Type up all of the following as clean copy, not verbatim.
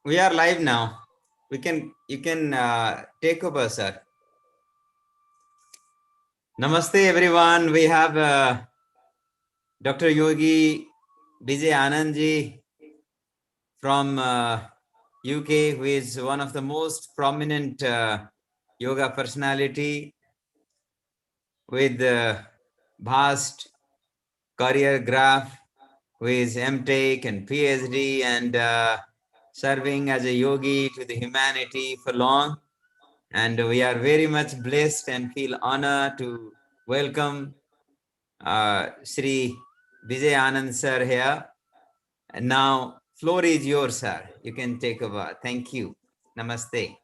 We are live now. You can take over, sir. Namaste, everyone. We have Dr. Yogi Vijay Anand ji from UK, who is one of the most prominent yoga personality with vast career graph, who is M.Tech and PhD and serving as a yogi to the humanity for long. And we are very much blessed and feel honored to welcome Sri Vijay Anand sir here. And now, floor is yours, sir. You can take over. Thank you. Namaste.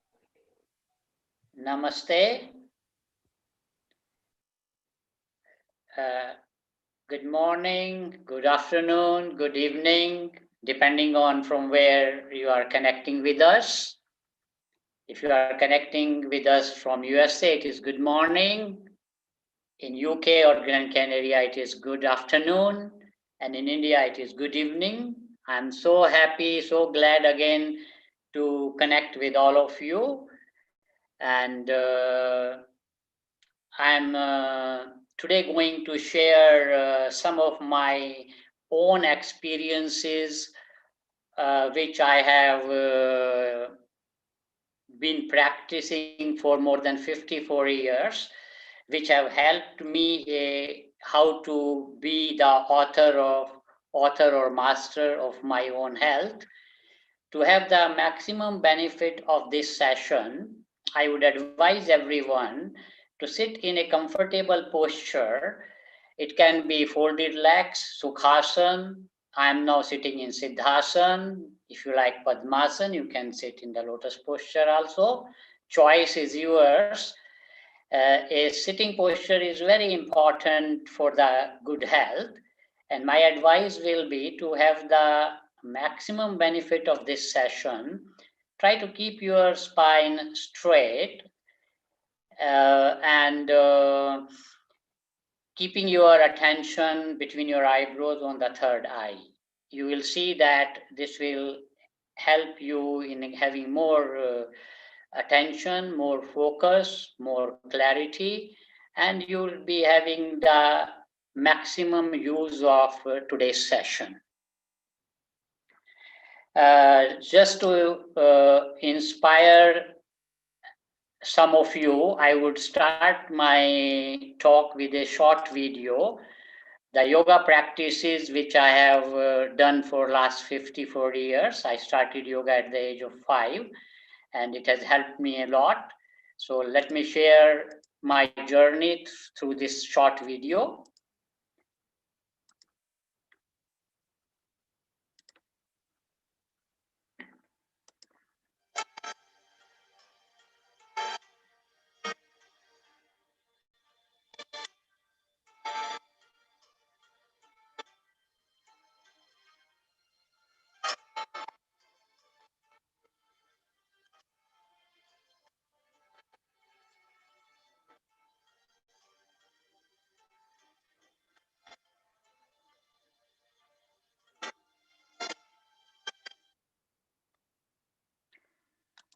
Namaste. Good morning, good afternoon, good evening, depending on from where you are connecting with us. If you are connecting with us from USA, it is good morning. In UK or Gran Canaria, it is good afternoon. And in India, it is good evening. I'm so happy, so glad again to connect with all of you. And I'm today going to share some of my own experiences, which I have been practicing for more than 54 years, which have helped me how to be the author or master of my own health. To have the maximum benefit of this session, I would advise everyone to sit in a comfortable posture. It can be folded legs, Sukhasana. I'm now sitting in Siddhasana. If you like Padmasana, you can sit in the lotus posture also. Choice is yours. A sitting posture is very important for the good health. And my advice will be to have the maximum benefit of this session. Try to keep your spine straight and keeping your attention between your eyebrows on the third eye. You will see that this will help you in having more attention, more focus, more clarity, and you will be having the maximum use of today's session. Just to inspire some of you, I would start my talk with a short video. The yoga practices which I have done for last 54 years. I started yoga at the age of 5, and it has helped me a lot. So let me share my journey through this short video.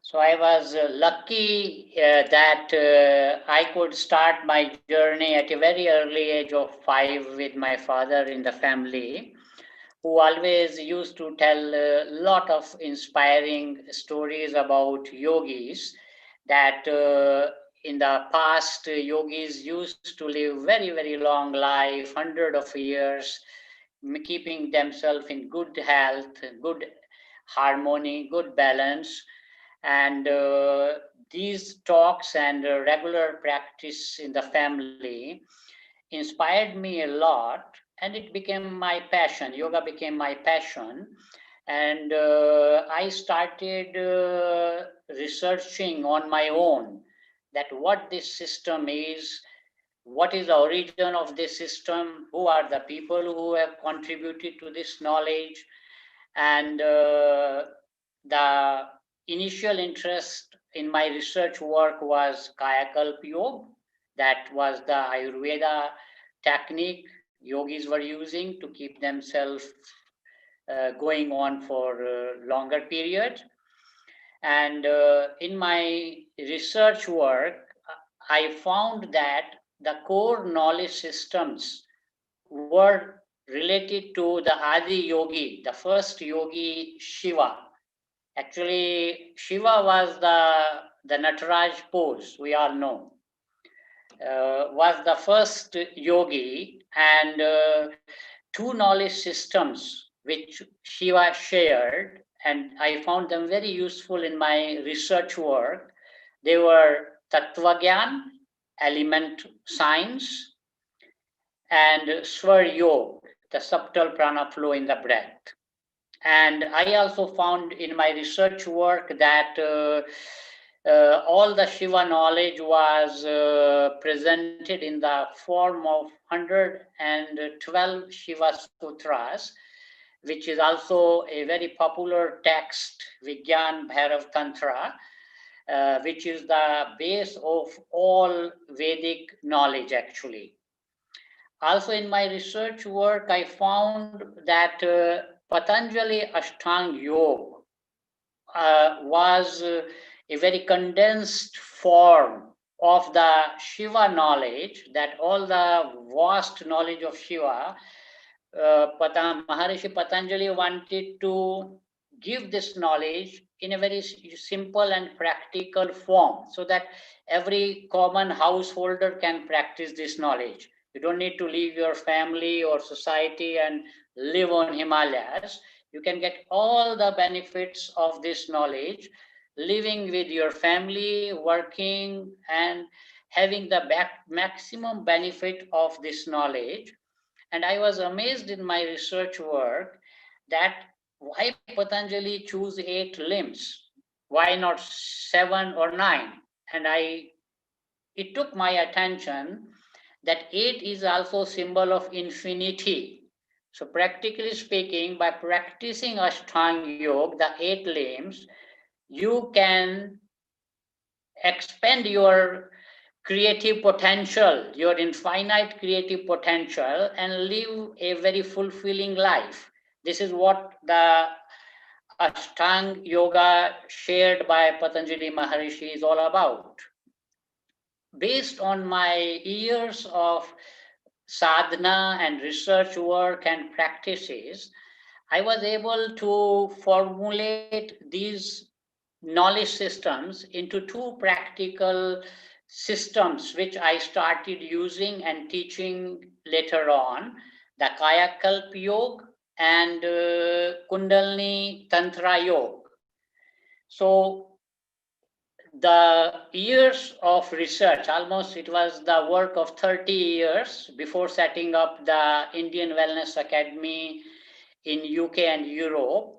So I was lucky that I could start my journey at a very early age of 5 with my father in the family, who always used to tell a lot of inspiring stories about yogis, that in the past, yogis used to live very, very long life, hundred of years, keeping themselves in good health, good harmony, good balance. And these talks and regular practice in the family inspired me a lot, and it became my passion. Yoga became my passion. And I started researching on my own that what this system is, what is the origin of this system, who are the people who have contributed to this knowledge. And the initial interest in my research work was Kayakalpa Yoga. That was the Ayurveda technique yogis were using to keep themselves going on for a longer period. And in my research work, I found that the core knowledge systems were related to the Adi Yogi, the first yogi, Shiva. Actually, Shiva was the Nataraj pose, we all know, was the first yogi, and two knowledge systems which Shiva shared, and I found them very useful in my research work. They were Tattvagyan, element science, and Swar Yoga, the subtle prana flow in the breath. And I also found in my research work that all the Shiva knowledge was presented in the form of 112 Shiva Sutras, which is also a very popular text, Vigyan Bhairav Tantra, which is the base of all Vedic knowledge actually. Also in my research work, I found that Patanjali Ashtanga Yoga was a very condensed form of the Shiva knowledge, that all the vast knowledge of Shiva, Maharishi Patanjali wanted to give this knowledge in a very simple and practical form so that every common householder can practice this knowledge. You don't need to leave your family or society and live on Himalayas. You can get all the benefits of this knowledge living with your family, working, and having the maximum benefit of this knowledge. And I was amazed in my research work that why Patanjali choose 8 limbs? Why not 7 or 9? And it took my attention that 8 is also a symbol of infinity. So practically speaking, by practicing Ashtanga Yoga, the 8 limbs, you can expand your creative potential, your infinite creative potential, and live a very fulfilling life. This is what the Ashtanga Yoga shared by Patanjali Maharishi is all about. Based on my years of sadhana and research work and practices, I was able to formulate these knowledge systems into 2 practical systems which I started using and teaching later on, the Kayakalp Yoga and Kundalini Tantra Yoga. So the years of research, almost it was the work of 30 years before setting up the Indian Wellness Academy in UK and Europe.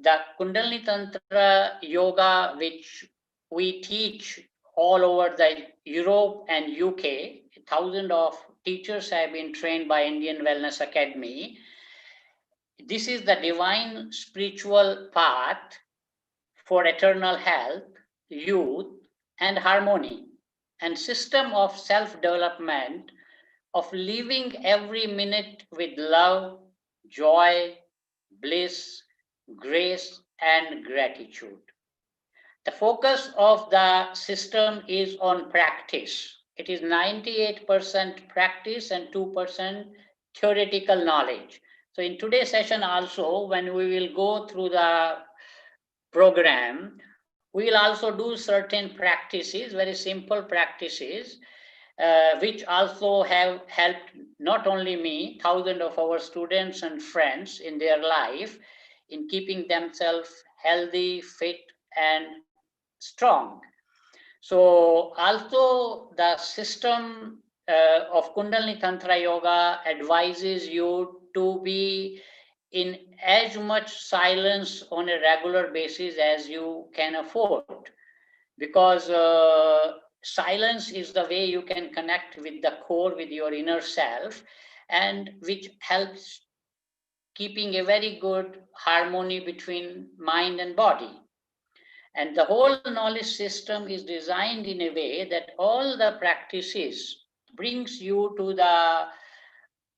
The Kundalini Tantra Yoga, which we teach all over the Europe and UK, thousands of teachers have been trained by Indian Wellness Academy. This is the divine spiritual path for eternal health, youth, and harmony, and system of self-development, of living every minute with love, joy, bliss, grace, and gratitude. The focus of the system is on practice. It is 98% practice and 2% theoretical knowledge. So in today's session also, when we will go through the program, we will also do certain practices, very simple practices, which also have helped not only me, thousands of our students and friends in their life in keeping themselves healthy, fit, and strong. So also the system of Kundalini Tantra Yoga advises you to be in as much silence on a regular basis as you can afford, because silence is the way you can connect with the core, with your inner self, and which helps keeping a very good harmony between mind and body. And the whole knowledge system is designed in a way that all the practices brings you to the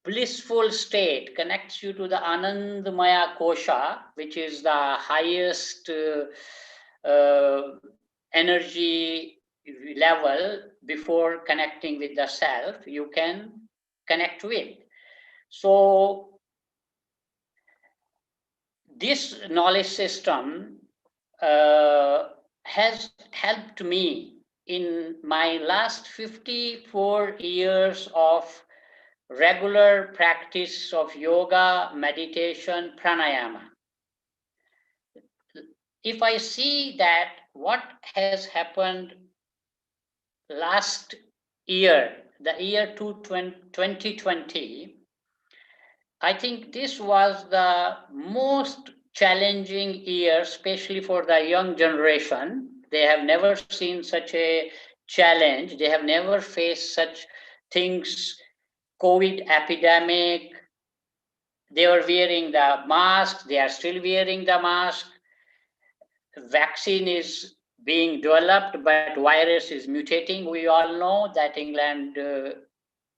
blissful state, connects you to the Anandamaya Kosha, which is the highest energy level before connecting with the self, you can connect with. So this knowledge system has helped me in my last 54 years of regular practice of yoga, meditation, pranayama. If I see that what has happened last year, the year 2020, I think this was the most challenging year, especially for the young generation. They have never seen such a challenge. They have never faced such things, COVID epidemic. They were wearing the mask. They are still wearing the mask. Vaccine is being developed, but virus is mutating. We all know that England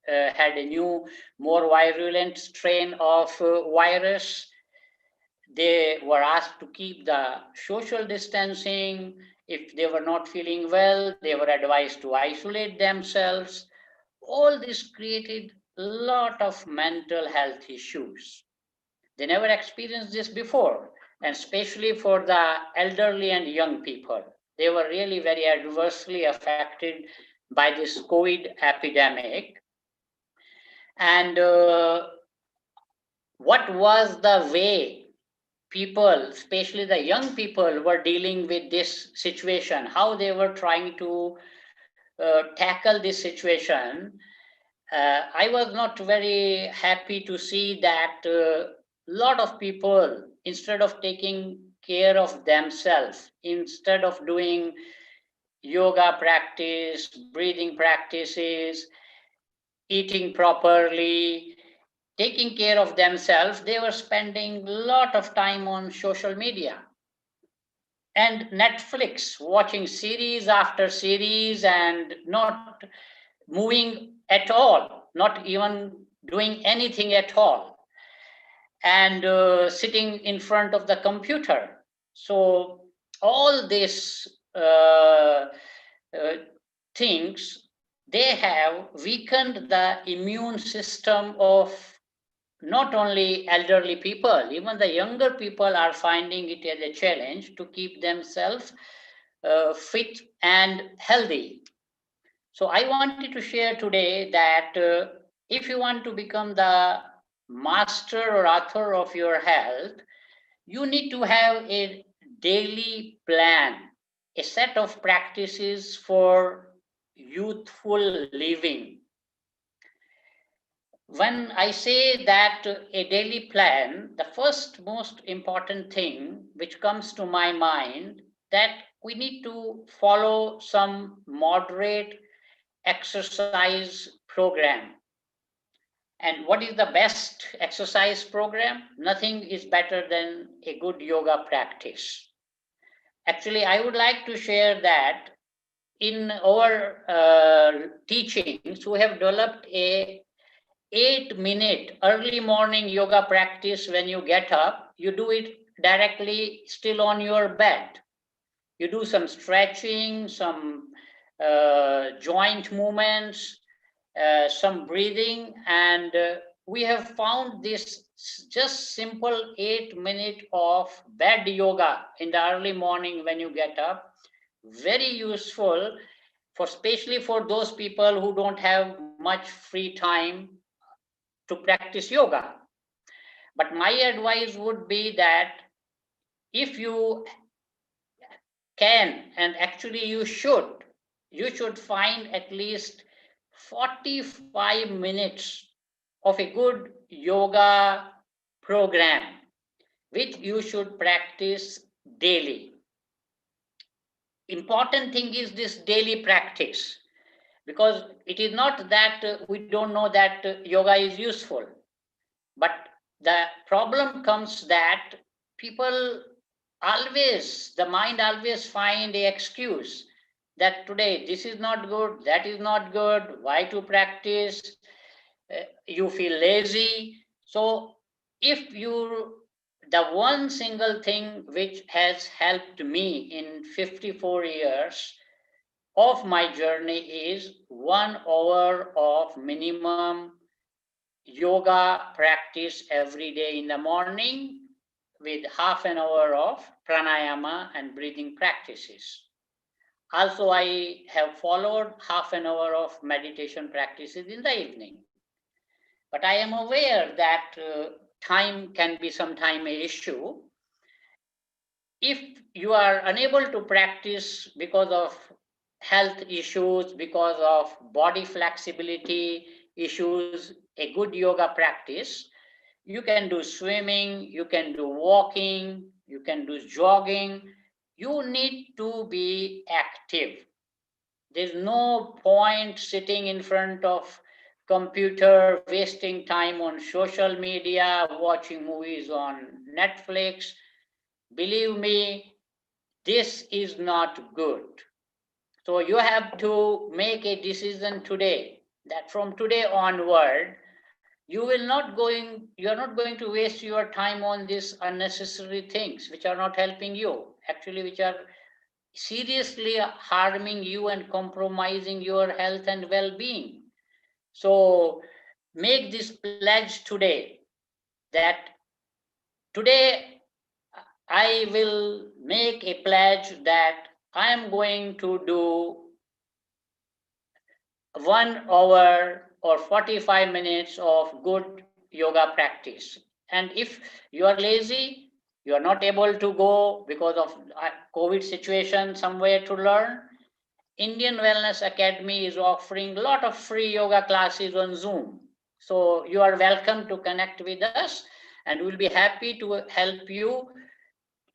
had a new, more virulent strain of virus. They were asked to keep the social distancing. If they were not feeling well, they were advised to isolate themselves. All this created a lot of mental health issues. They never experienced this before, and especially for the elderly and young people. They were really very adversely affected by this COVID epidemic. And what was the way people, especially the young people, were dealing with this situation, how they were trying to tackle this situation? I was not very happy to see that a lot of people, instead of taking care of themselves, instead of doing yoga practice, breathing practices, eating properly, taking care of themselves, they were spending a lot of time on social media and Netflix, watching series after series and not moving at all, not even doing anything at all, and sitting in front of the computer. So all these things, they have weakened the immune system of not only elderly people, even the younger people are finding it as a challenge to keep themselves fit and healthy. So I wanted to share today that if you want to become the master or author of your health, you need to have a daily plan, a set of practices for youthful living. When I say that a daily plan, the first most important thing which comes to my mind, that we need to follow some moderate exercise program. And what is the best exercise program? Nothing is better than a good yoga practice. Actually, I would like to share that in our teachings, we have developed a 8-minute early morning yoga practice. When you get up, you do it directly still on your bed. You do some stretching, some joint movements, some breathing, and we have found this just simple 8-minute of bed yoga in the early morning when you get up, very useful for, especially for those people who don't have much free time to practice yoga. But my advice would be that if you can, and actually you should find at least 45 minutes of a good yoga program, which you should practice daily. Important thing is this daily practice, because it is not that we don't know that yoga is useful, but the problem comes that people always, the mind always find a excuse that today this is not good, that is not good, why to practice, you feel lazy. So if you the one single thing which has helped me in 54 years of my journey is 1 hour of minimum yoga practice every day in the morning with half an hour of pranayama and breathing practices. Also, I have followed half an hour of meditation practices in the evening. But I am aware that time can be sometime an issue. If you are unable to practice because of health issues, because of body flexibility issues, a good yoga practice, you can do swimming, you can do walking, you can do jogging. You need to be active. There's no point sitting in front of computer, wasting time on social media, watching movies on Netflix. Believe me, this is not good. So you have to make a decision today that from today onward, you are not going to waste your time on these unnecessary things which are not helping you, actually, which are seriously harming you and compromising your health and well-being. So make this pledge today that today I will make a pledge that I am going to do 1 hour or 45 minutes of good yoga practice. And if you are lazy, you are not able to go because of COVID situation somewhere to learn, Indian Wellness Academy is offering a lot of free yoga classes on Zoom. So you are welcome to connect with us, and we'll be happy to help you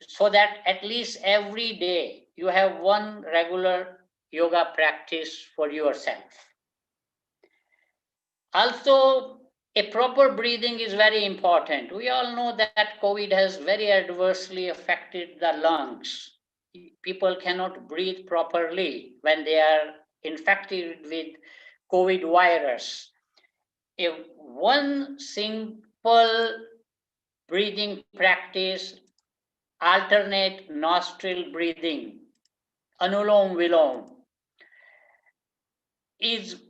so that at least every day you have one regular yoga practice for yourself. Also, a proper breathing is very important. We all know that COVID has very adversely affected the lungs. People cannot breathe properly when they are infected with COVID virus. If one simple breathing practice, alternate nostril breathing, anulom vilom, is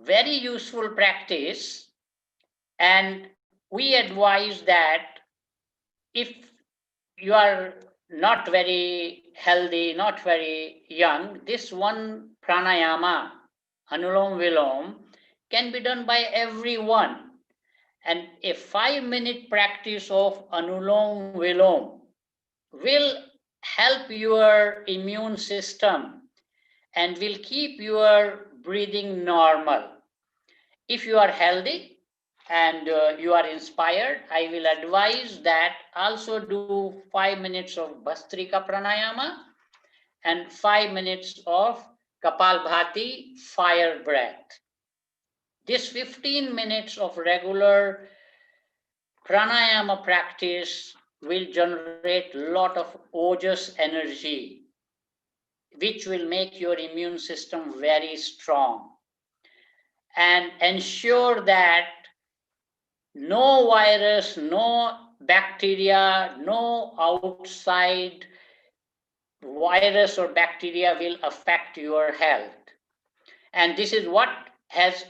very useful practice, and we advise that if you are not very healthy, not very young, this one pranayama, anulom vilom, can be done by everyone. And a 5-minute practice of anulom vilom will help your immune system and will keep your breathing normal. If you are healthy and you are inspired, I will advise that also do 5 minutes of Bhastrika Pranayama and 5 minutes of Kapalbhati fire breath. This 15 minutes of regular pranayama practice will generate a lot of ojas energy, which will make your immune system very strong and ensure that no virus, no bacteria, no outside virus or bacteria will affect your health. And this is what has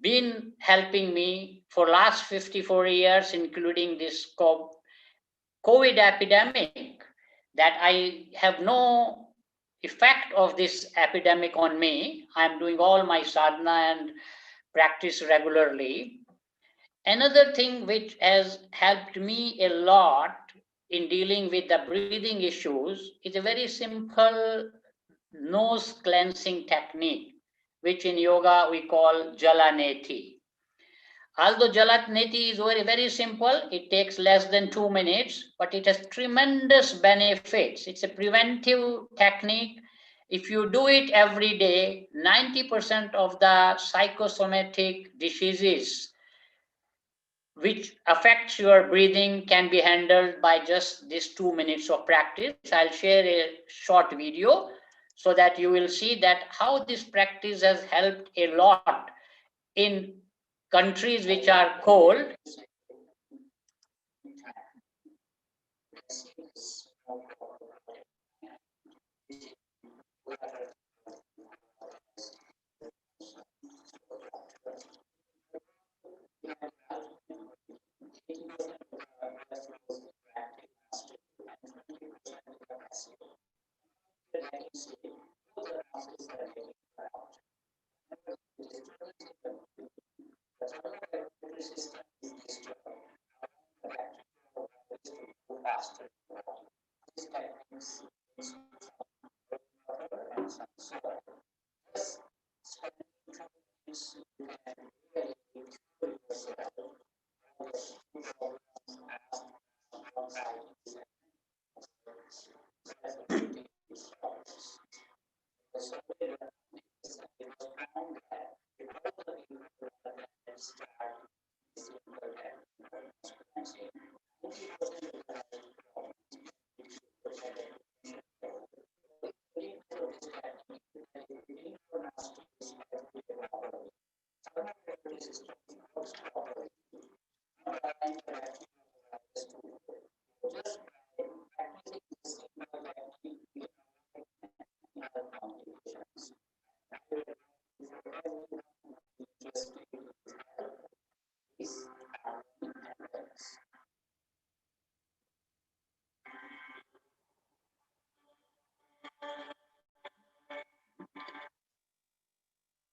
been helping me for last 54 years, including this COVID epidemic, that I have no effect of this epidemic on me. I'm doing all my sadhana and practice regularly. Another thing which has helped me a lot in dealing with the breathing issues is a very simple nose cleansing technique, which in yoga we call jalaneti. Although jalaneti is very, very simple, it takes less than 2 minutes, but it has tremendous benefits. It's a preventive technique. If you do it every day, 90% of the psychosomatic diseases which affects your breathing can be handled by just these 2 minutes of practice. I'll share a short video so that you will see that how this practice has helped a lot in countries which are cold.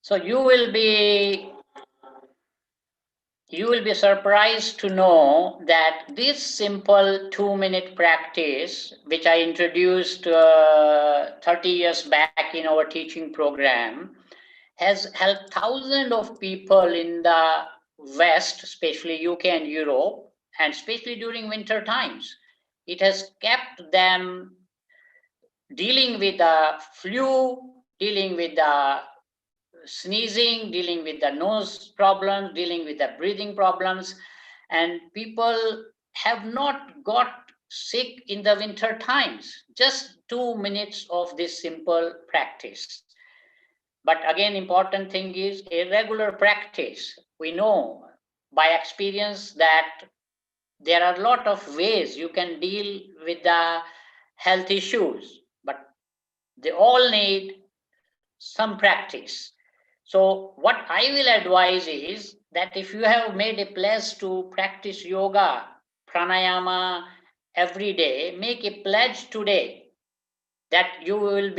So you will be surprised to know that this simple 2-minute practice, which I introduced 30 years back in our teaching program, has helped thousands of people in the West, especially UK and Europe, and especially during winter times. It has kept them dealing with the flu, dealing with the sneezing, dealing with the nose problems, dealing with the breathing problems, and people have not got sick in the winter times. Just 2 minutes of this simple practice. But again, important thing is a regular practice. We know by experience that there are a lot of ways you can deal with the health issues, but they all need some practice. So what I will advise is that if you have made a pledge to practice yoga, pranayama every day, make a pledge today that you will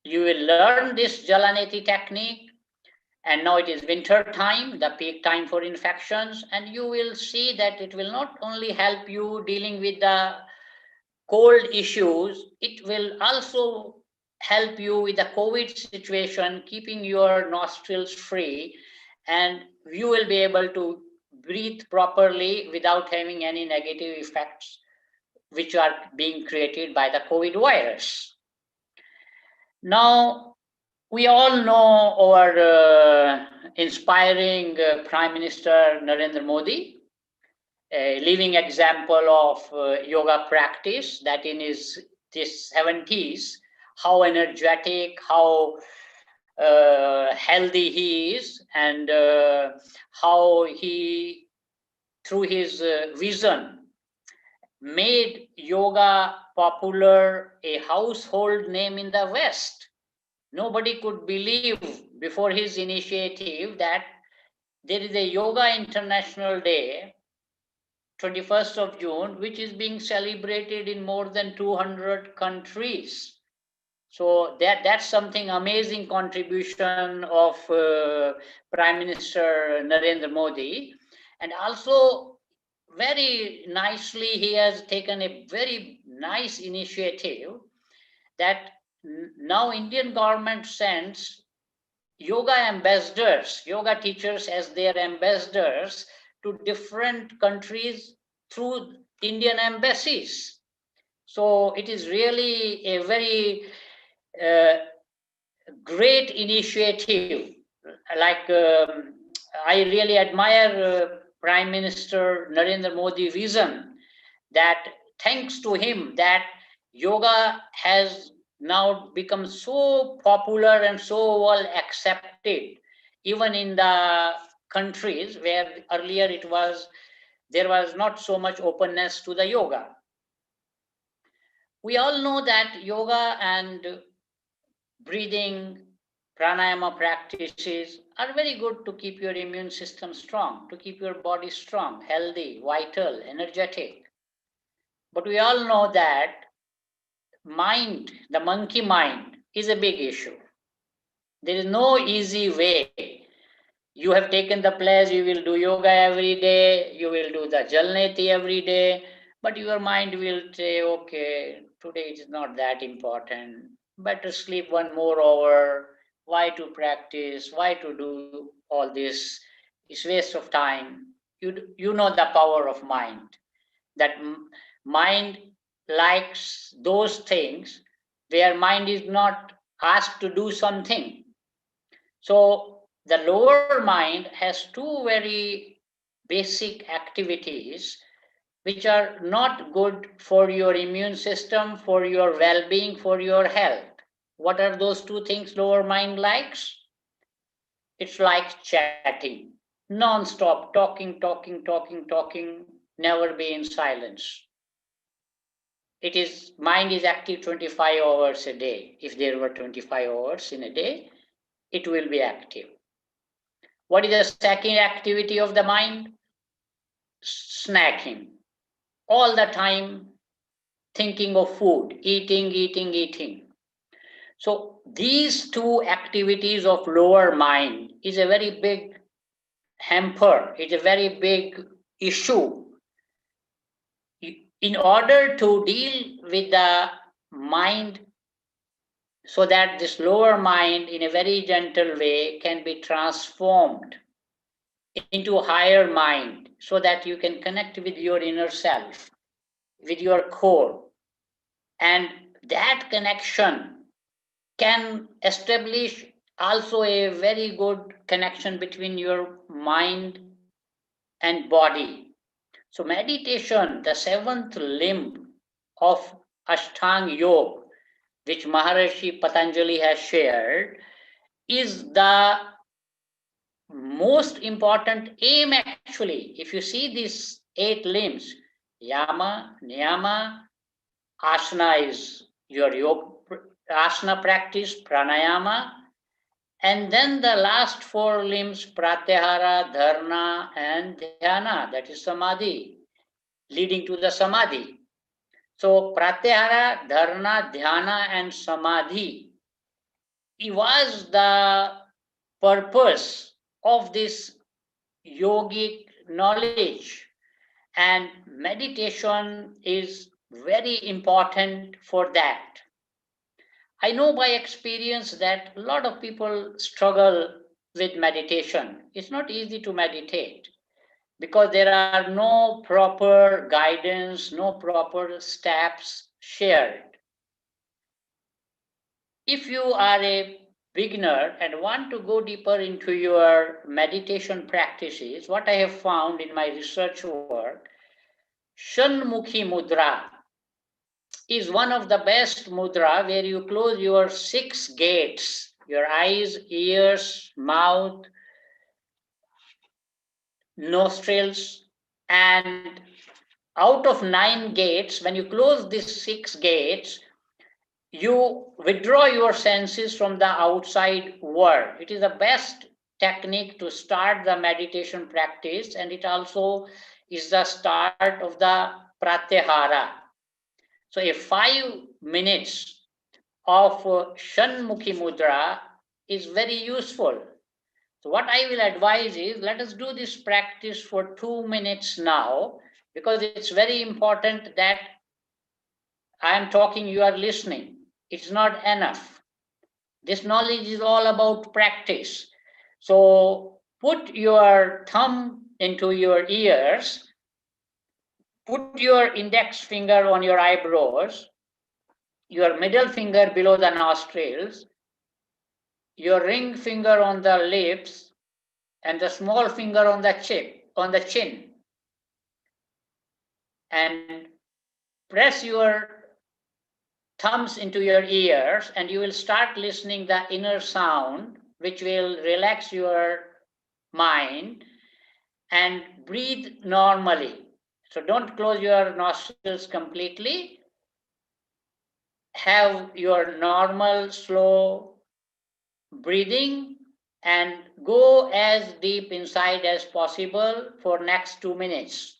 learn this Jalaneti technique. And now it is winter time, the peak time for infections, and you will see that it will not only help you dealing with the cold issues, it will also help you with the COVID situation, keeping your nostrils free, and you will be able to breathe properly without having any negative effects which are being created by the COVID virus. Now, we all know our inspiring Prime Minister Narendra Modi, a living example of yoga practice, that in his 70s, how energetic, how healthy he is, and how he, through his vision, made yoga popular, a household name in the West. Nobody could believe before his initiative that there is a Yoga International Day, 21st of June, which is being celebrated in more than 200 countries. So that's something amazing contribution of Prime Minister Narendra Modi. And also very nicely, he has taken a very nice initiative that now Indian government sends yoga ambassadors, yoga teachers as their ambassadors to different countries through Indian embassies. So it is really a very great initiative. Like I really admire Prime Minister Narendra Modi vision, that thanks to him that yoga has now become so popular and so well accepted, even in the countries where earlier there was not so much openness to the yoga. We all know that yoga and breathing, pranayama practices are very good to keep your immune system strong, to keep your body strong, healthy, vital, energetic. But we all know that mind, the monkey mind, is a big issue. There is no easy way. You have taken the pledge, you will do yoga every day, you will do the jalneti every day, but your mind will say, okay, today it is not that important. Better sleep one more hour. Why to practice? Why to do all this? It's waste of time. You know the power of mind. That mind likes those things where mind is not asked to do something. So the lower mind has two very basic activities which are not good for your immune system, for your well-being, for your health. What are those two things lower mind likes? It's like chatting, non-stop talking, never be in silence. It is mind is active 25 hours a day. If there were 25 hours in a day, it will be active. What is the second activity of the mind? Snacking. All the time thinking of food, eating. So these two activities of lower mind is a very big hamper, it's a very big issue. In order to deal with the mind so that this lower mind in a very gentle way can be transformed into a higher mind so that you can connect with your inner self, with your core. And that connection can establish also a very good connection between your mind and body. So meditation, the seventh limb of Ashtanga Yoga, which Maharishi Patanjali has shared, is the most important aim actually. If you see these 8 limbs, yama, niyama, asana is your yoga, asana practice, pranayama, and then the last 4 limbs, pratyahara, dharana, and dhyana, that is samadhi, leading to the samadhi. So pratyahara, dharana, dhyana, and samadhi, it was the purpose of this yogic knowledge, and meditation is very important for that. I know by experience that a lot of people struggle with meditation. It's not easy to meditate because there are no proper guidance, no proper steps shared. If you are a beginner and want to go deeper into your meditation practices, what I have found in my research work, Shanmukhi Mudra is one of the best mudra where you close your 6 gates, your eyes, ears, mouth, nostrils, and out of 9 gates, when you close these 6 gates, you withdraw your senses from the outside world. It is the best technique to start the meditation practice, and it also is the start of the pratyahara. So a 5 minutes of Shanmukhi Mudra is very useful. So what I will advise is, let us do this practice for 2 minutes now, because it's very important that I am talking, you are listening. It's not enough. This knowledge is all about practice. So put your thumb into your ears, put your index finger on your eyebrows, your middle finger below the nostrils, your ring finger on the lips, and the small finger on the chin, and press your thumbs into your ears, and you will start listening the inner sound, which will relax your mind, and breathe normally. So don't close your nostrils completely. Have your normal, slow breathing and go as deep inside as possible for next 2 minutes.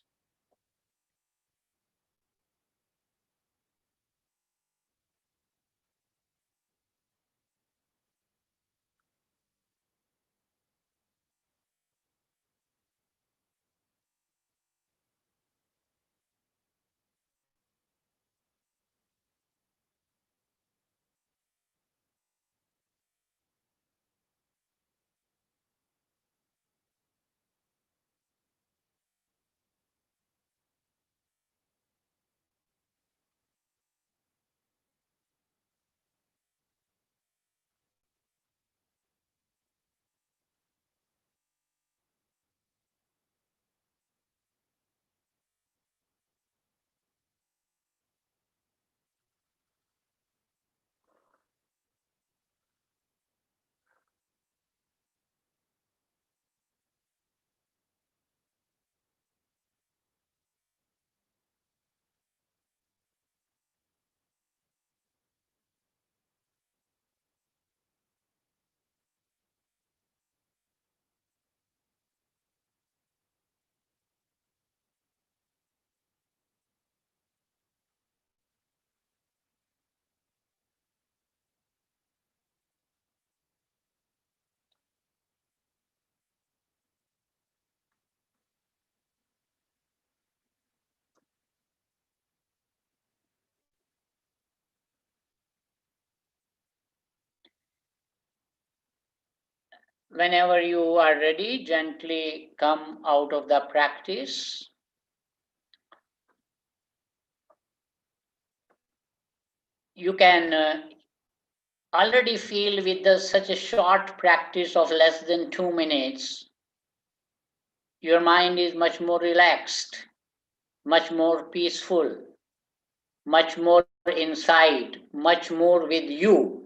Whenever you are ready, gently come out of the practice. You can already feel with such a short practice of less than 2 minutes, your mind is much more relaxed, much more peaceful, much more inside, much more with you.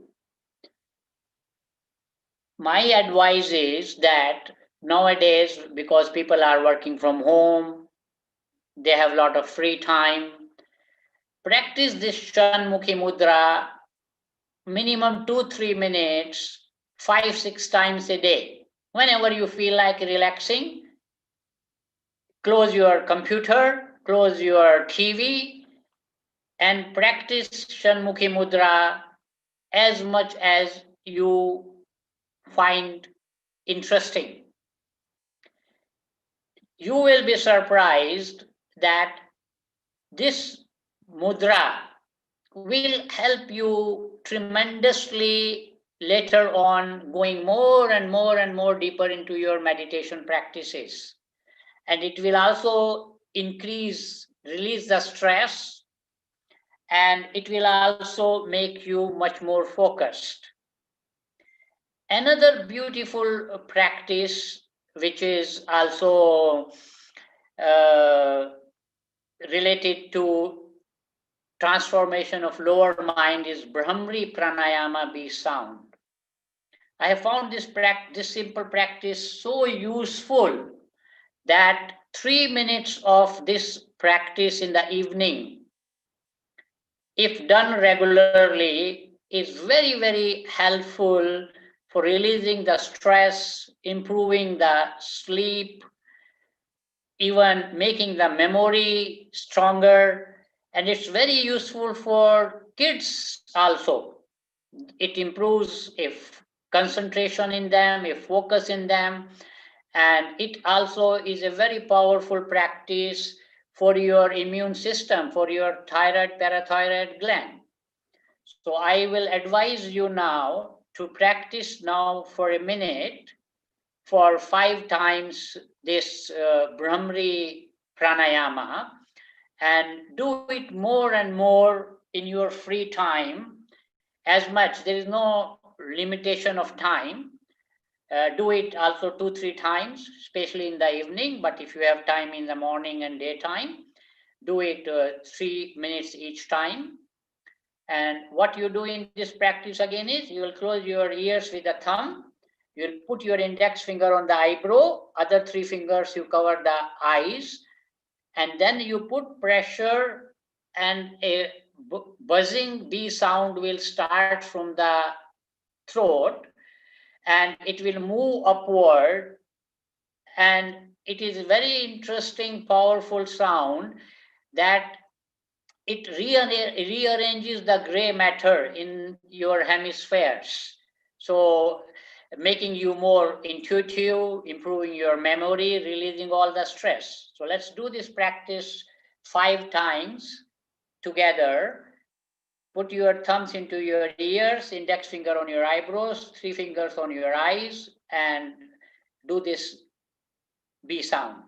My advice is that nowadays, because people are working from home, they have a lot of free time, practice this Shanmukhi Mudra minimum 2-3 minutes, 5-6 times a day. Whenever you feel like relaxing, close your computer, close your TV, and practice Shanmukhi Mudra as much as you find interesting. You will be surprised that this mudra will help you tremendously later on, going more and more and more deeper into your meditation practices. And it will also release the stress, and it will also make you much more focused. Another beautiful practice, which is also related to transformation of lower mind, is Brhamri Pranayama, be sound. I have found this simple practice so useful that 3 minutes of this practice in the evening, if done regularly, is very, very helpful for releasing the stress, improving the sleep, even making the memory stronger. And it's very useful for kids also. It improves if concentration in them, if focus in them. And it also is a very powerful practice for your immune system, for your thyroid, parathyroid gland. So I will advise you now to practice now for a minute for 5 times this Brhamri Pranayama, and do it more and more in your free time as much. There is no limitation of time. Do it also 2-3 times, especially in the evening, but if you have time in the morning and daytime, do it 3 minutes each time. And what you do in this practice again is, you will close your ears with the thumb, you'll put your index finger on the eyebrow, other 3 fingers you cover the eyes, and then you put pressure, and a buzzing B sound will start from the throat. and it will move upward, and it is a very interesting, powerful sound that it rearranges the gray matter in your hemispheres. So making you more intuitive, improving your memory, releasing all the stress. So let's do this practice 5 times together. Put your thumbs into your ears, index finger on your eyebrows, 3 fingers on your eyes, and do this B sound.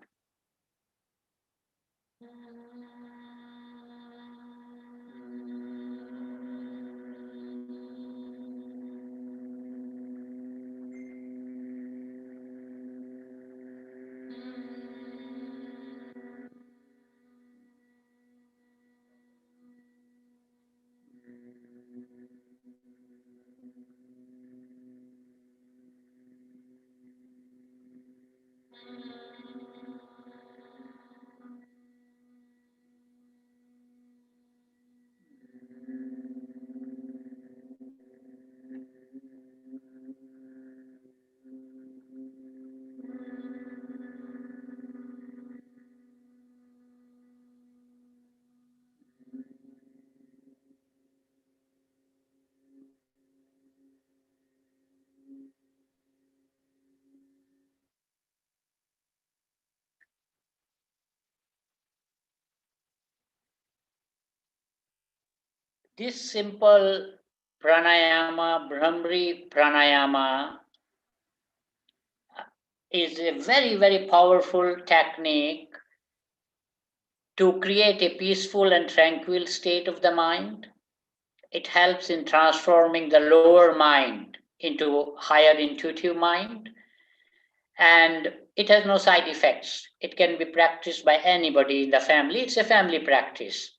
This simple pranayama, Brhamri Pranayama, is a very, very powerful technique to create a peaceful and tranquil state of the mind. It helps in transforming the lower mind into higher intuitive mind, and it has no side effects. It can be practiced by anybody in the family. It's a family practice.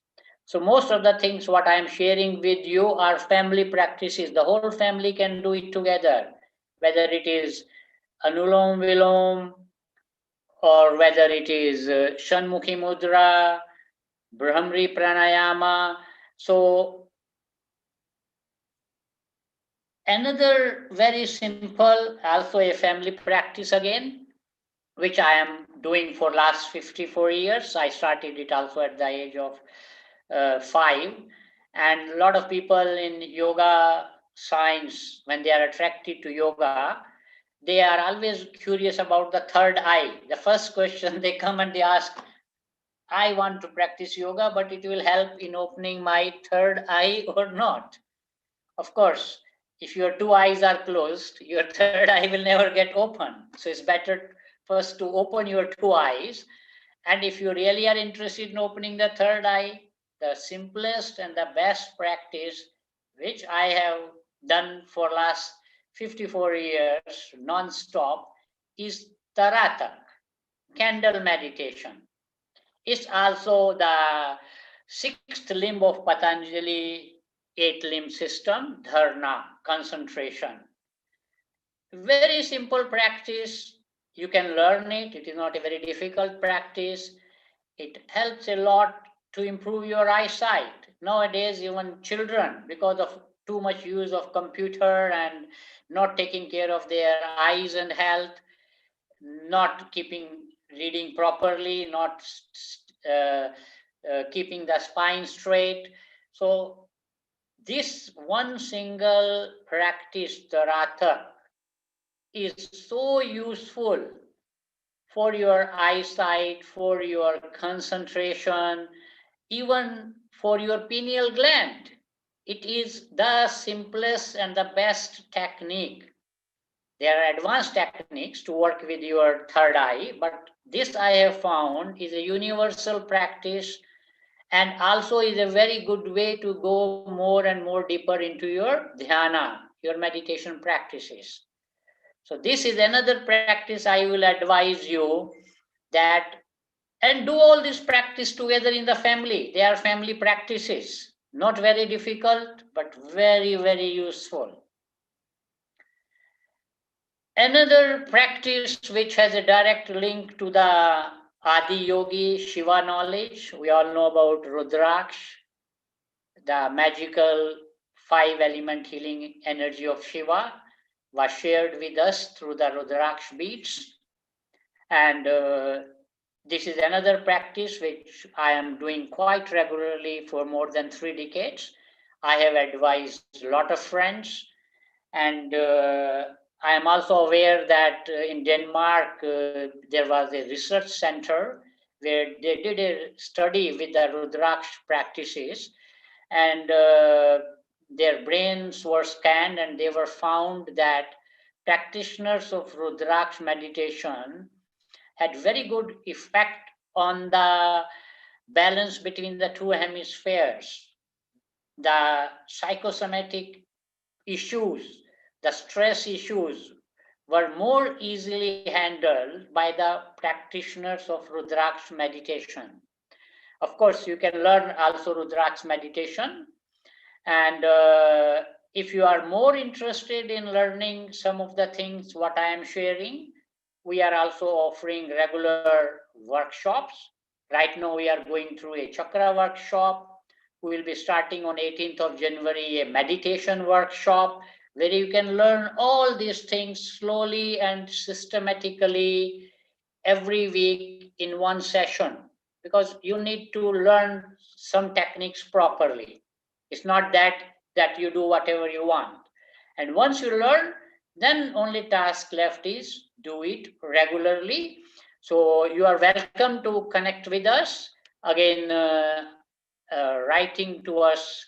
So most of the things what I am sharing with you are family practices. The whole family can do it together, whether it is Anulom Vilom, or whether it is Shanmukhi Mudra, Brhamri Pranayama. So another very simple, also a family practice again, which I am doing for last 54 years. I started it also at the age of 5. And a lot of people in yoga science, when they are attracted to yoga, they are always curious about the third eye. The first question they come and they ask, I want to practice yoga, but it will help in opening my third eye or not? Of course, if your 2 eyes are closed, your third eye will never get open. So it's better first to open your 2 eyes. And if you really are interested in opening the third eye, the simplest and the best practice, which I have done for last 54 years non-stop, is Taratak, candle meditation. It's also the 6th limb of Patanjali 8-limb system, dharana, concentration. Very simple practice. You can learn it. It is not a very difficult practice. It helps a lot to improve your eyesight. Nowadays, even children, because of too much use of computer and not taking care of their eyes and health, not reading properly, not keeping the spine straight. So this one single practice, Tarata, is so useful for your eyesight, for your concentration, even for your pineal gland. It is the simplest and the best technique. There are advanced techniques to work with your third eye, but this I have found is a universal practice, and also is a very good way to go more and more deeper into your dhyana, your meditation practices. So this is another practice I will advise you that, and do all this practice together in the family. They are family practices, not very difficult, but very, very useful. Another practice which has a direct link to the Adi Yogi Shiva knowledge, we all know about Rudraksha, the magical 5-element healing energy of Shiva. was shared with us through the Rudraksha beats. And this is another practice which I am doing quite regularly for more than 3 decades. I have advised a lot of friends, and I am also aware that in Denmark there was a research center where they did a study with the Rudraksha practices, and their brains were scanned, and they were found that practitioners of Rudraksha meditation had very good effect on the balance between the two hemispheres. The psychosomatic issues, the stress issues were more easily handled by the practitioners of Rudraksha meditation. Of course, you can learn also Rudraksha meditation. And if you are more interested in learning some of the things what I am sharing, we are also offering regular workshops. Right now we are going through a chakra workshop. We will be starting on 18th of January a meditation workshop where you can learn all these things slowly and systematically every week in one session, because you need to learn some techniques properly. It's not that you do whatever you want. And once you learn, then only task left is do it regularly. So you are welcome to connect with us. Again, writing to us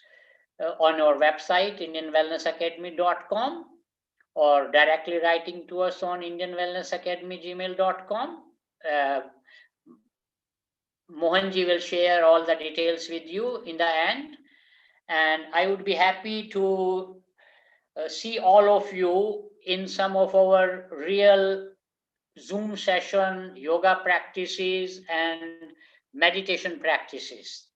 on our website, indianwellnessacademy.com, or directly writing to us on indianwellnessacademy@gmail.com. Mohanji will share all the details with you in the end. And I would be happy to see all of you in some of our real Zoom session, yoga practices, and meditation practices.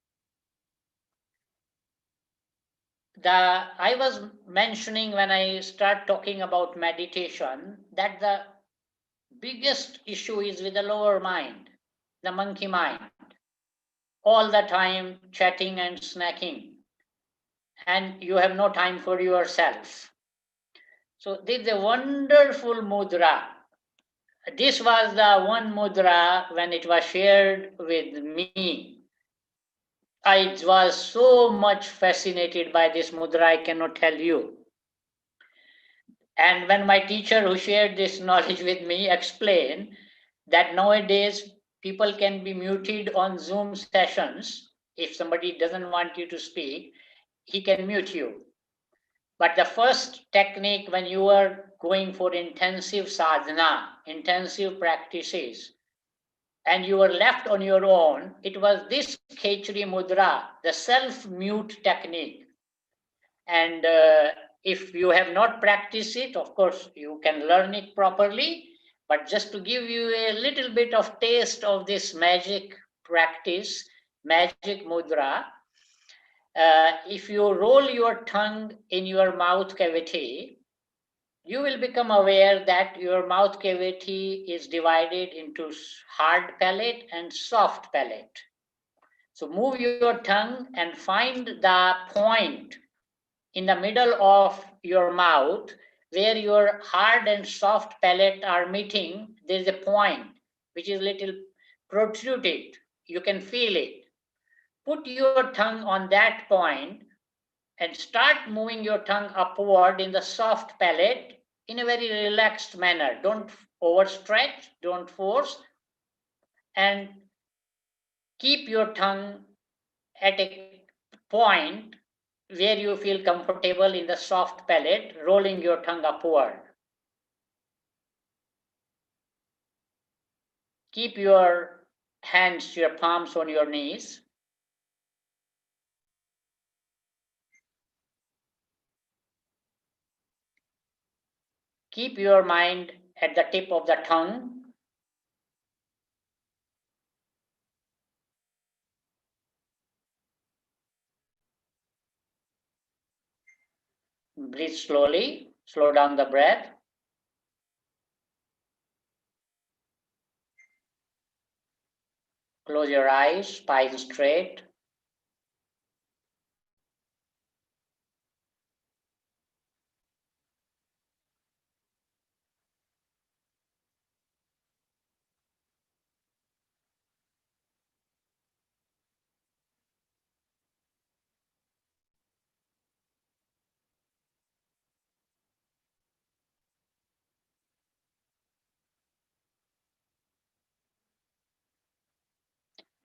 I was mentioning when I start talking about meditation that the biggest issue is with the lower mind, the monkey mind, all the time chatting and snacking, and you have no time for yourself. So this is a wonderful mudra. This was the one mudra when it was shared with me. I was so much fascinated by this mudra, I cannot tell you. And when my teacher who shared this knowledge with me explained that nowadays people can be muted on Zoom sessions. If somebody doesn't want you to speak, he can mute you. But the first technique when you are going for intensive sadhana, intensive practices, and you were left on your own, it was this Khechri Mudra, the self-mute technique. And if you have not practiced it, of course, you can learn it properly. But just to give you a little bit of taste of this magic practice, magic mudra, if you roll your tongue in your mouth cavity, you will become aware that your mouth cavity is divided into hard palate and soft palate. So move your tongue and find the point in the middle of your mouth where your hard and soft palate are meeting. There is a point which is little protruded. You can feel it. Put your tongue on that point and start moving your tongue upward in the soft palate in a very relaxed manner. Don't overstretch, don't force, and keep your tongue at a point where you feel comfortable in the soft palate, rolling your tongue upward. Keep your hands, your palms on your knees. Keep your mind at the tip of the tongue. Breathe slowly, slow down the breath. Close your eyes, spine straight.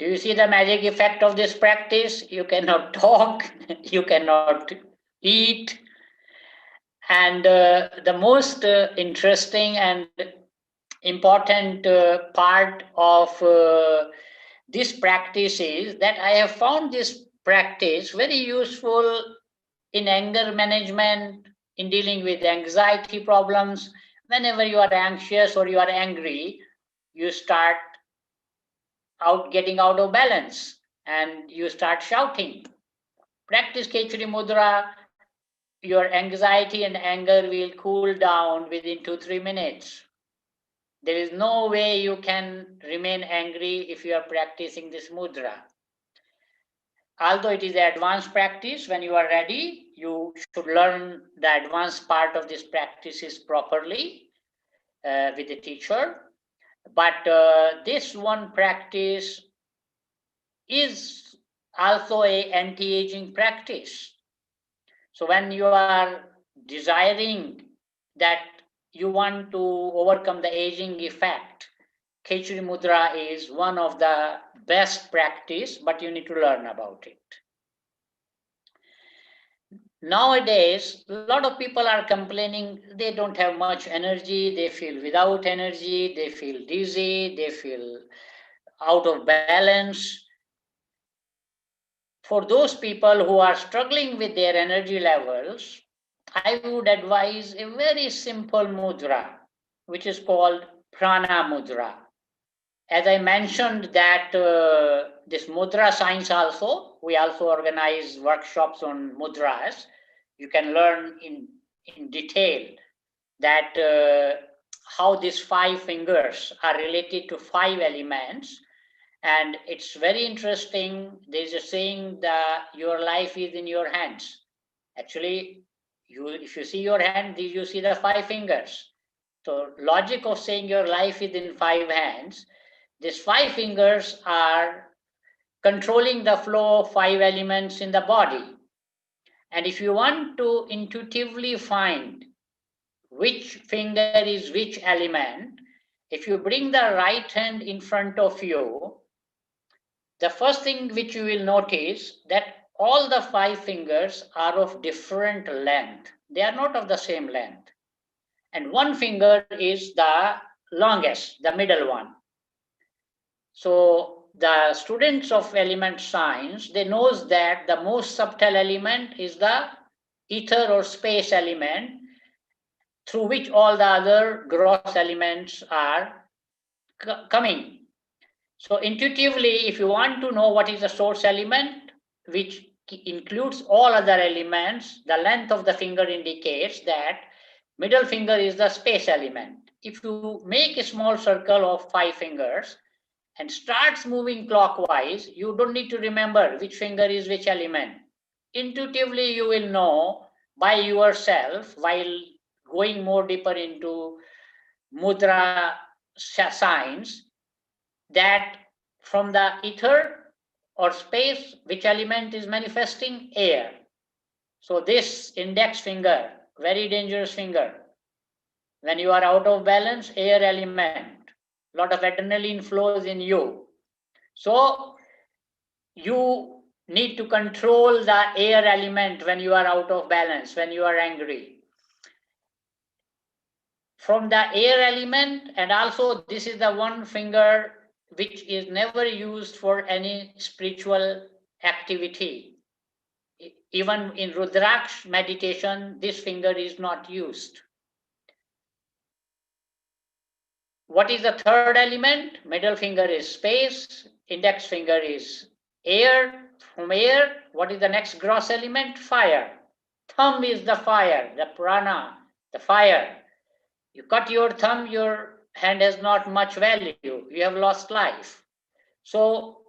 Do you see the magic effect of this practice? You cannot talk, you cannot eat. And the most interesting and important part of this practice is that I have found this practice very useful in anger management, in dealing with anxiety problems. Whenever you are anxious or you are angry, you start getting out of balance and you start shouting. Practice Khechari Mudra, your anxiety and anger will cool down within 2-3 minutes. There is no way you can remain angry if you are practicing this mudra. Although it is an advanced practice, when you are ready, you should learn the advanced part of this practices properly with the teacher. But this one practice is also a anti-aging practice. So when you are desiring that you want to overcome the aging effect, Khechari Mudra is one of the best practice, but you need to learn about it. Nowadays, a lot of people are complaining they don't have much energy, they feel without energy, they feel dizzy, they feel out of balance. For those people who are struggling with their energy levels, I would advise a very simple mudra, which is called Prana Mudra. As I mentioned that this mudra science also, we also organize workshops on mudras. You can learn in detail that how these 5 fingers are related to 5 elements. And it's very interesting. There's a saying that your life is in your hands. Actually, if you see your hand, you see the 5 fingers. So logic of saying your life is in 5 hands, these 5 fingers are controlling the flow of 5 elements in the body. And if you want to intuitively find which finger is which element, if you bring the right hand in front of you, the first thing which you will notice that all the 5 fingers are of different length. They are not of the same length. And one finger is the longest, the middle one. So the students of element science, they knows that the most subtle element is the ether or space element, through which all the other gross elements are coming. So intuitively, if you want to know what is the source element, which includes all other elements, the length of the finger indicates that middle finger is the space element. If you make a small circle of 5 fingers and starts moving clockwise, you don't need to remember which finger is which element. Intuitively, you will know by yourself while going more deeper into mudra science that from the ether or space, which element is manifesting? Air. So this index finger, very dangerous finger. When you are out of balance, air element, a lot of adrenaline flows in you. So you need to control the air element when you are out of balance, when you are angry. From the air element, and also this is the one finger which is never used for any spiritual activity. Even in Rudraksha meditation, this finger is not used. What is the third element? Middle finger is space, index finger is air. From air, what is the next gross element? Fire. Thumb is the fire, the prana, the fire. You cut your thumb, your hand has not much value. You have lost life. So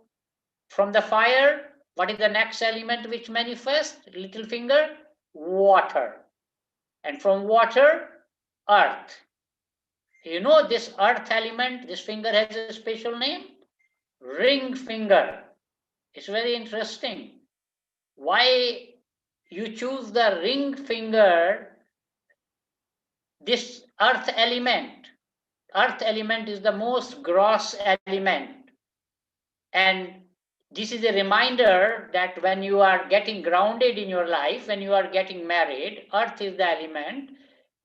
from the fire, what is the next element which manifests? Little finger, water. And from water, earth. You know this earth element, this finger has a special name? Ring finger. It's very interesting. Why you choose the ring finger, this earth element? Earth element is the most gross element. And this is a reminder that when you are getting grounded in your life, when you are getting married, earth is the element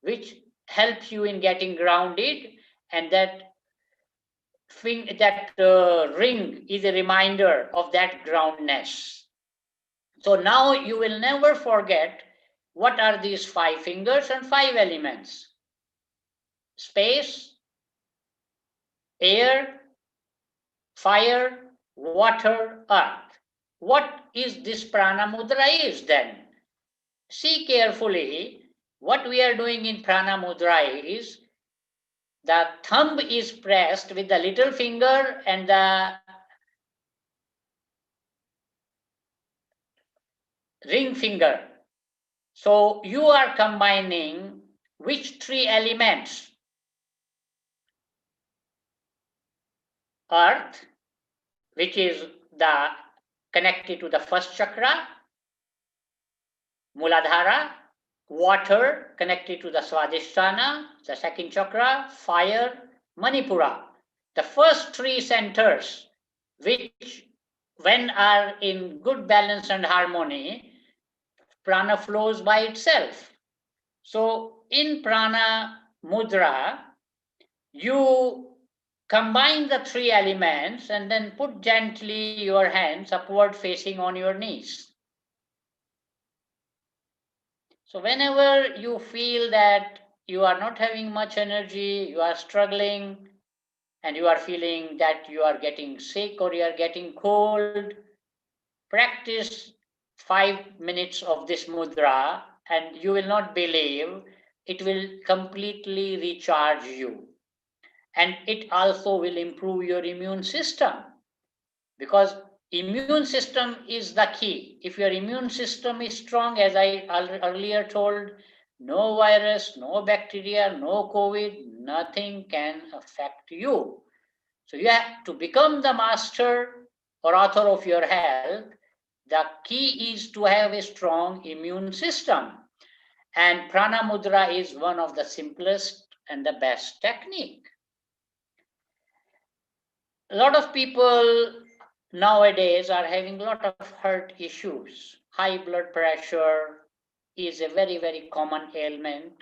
which helps you in getting grounded, and that ring is a reminder of that groundness. So now you will never forget what are these 5 fingers and 5 elements: space, air, fire, water, earth. What is this Prana Mudra is then? See carefully, what we are doing in Prana Mudra is the thumb is pressed with the little finger and the ring finger. So you are combining which 3 elements? Earth, which is the connected to the first chakra, Muladhara; water, connected to the Swadhisthana, the second chakra; fire, Manipura. The first 3 centers, which when are in good balance and harmony, prana flows by itself. So in Prana Mudra, you combine the 3 elements and then put gently your hands upward facing on your knees. So whenever you feel that you are not having much energy, you are struggling, and you are feeling that you are getting sick or you are getting cold, practice 5 minutes of this mudra, and you will not believe it will completely recharge you. And it also will improve your immune system, because immune system is the key. If your immune system is strong, as I earlier told, no virus, no bacteria, no COVID, nothing can affect you. So you have to become the master or author of your health. The key is to have a strong immune system. And Prana Mudra is one of the simplest and the best technique. A lot of people nowadays are having a lot of heart issues. High blood pressure is a very, very common ailment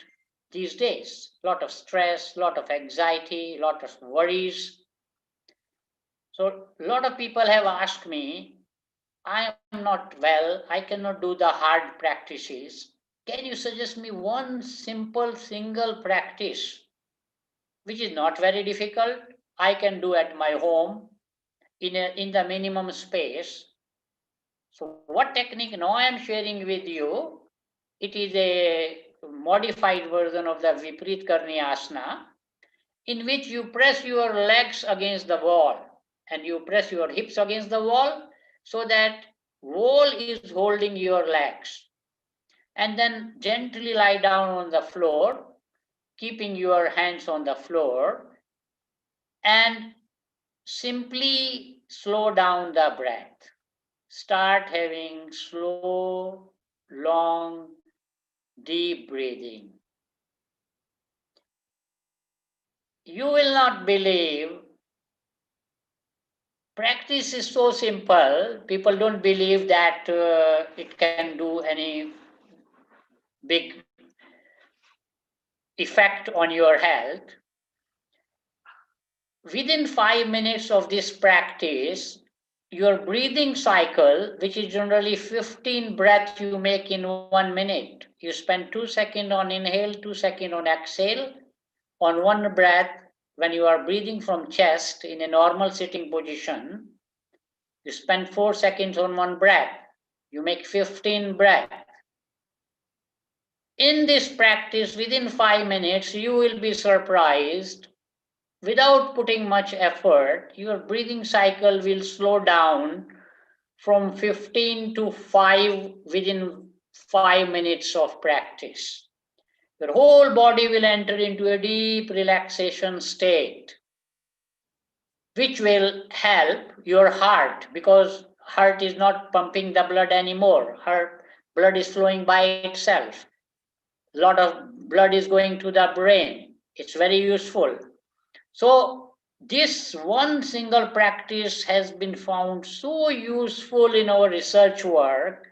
these days. A lot of stress, a lot of anxiety, a lot of worries. So a lot of people have asked me, I am not well, I cannot do the hard practices. Can you suggest me one simple single practice which is not very difficult, I can do at my home in the minimum space? So what technique now I am sharing with you, it is a modified version of the Viparit Karni Asana, in which you press your legs against the wall and you press your hips against the wall, so that wall is holding your legs. And then gently lie down on the floor, keeping your hands on the floor, and simply slow down the breath. Start having slow, long, deep breathing. You will not believe, practice is so simple, people don't believe that it can do any big effect on your health. Within 5 minutes of this practice, your breathing cycle, which is generally 15 breaths you make in 1 minute, you spend 2 seconds on inhale, 2 seconds on exhale. On one breath, when you are breathing from chest in a normal sitting position, you spend 4 seconds on one breath. You make 15 breaths. In this practice, within 5 minutes, you will be surprised. Without putting much effort, your breathing cycle will slow down from 15 to 5 within 5 minutes of practice. Your whole body will enter into a deep relaxation state, which will help your heart, because heart is not pumping the blood anymore. Heart blood is flowing by itself. A lot of blood is going to the brain. It's very useful. So This one single practice has been found so useful in our research work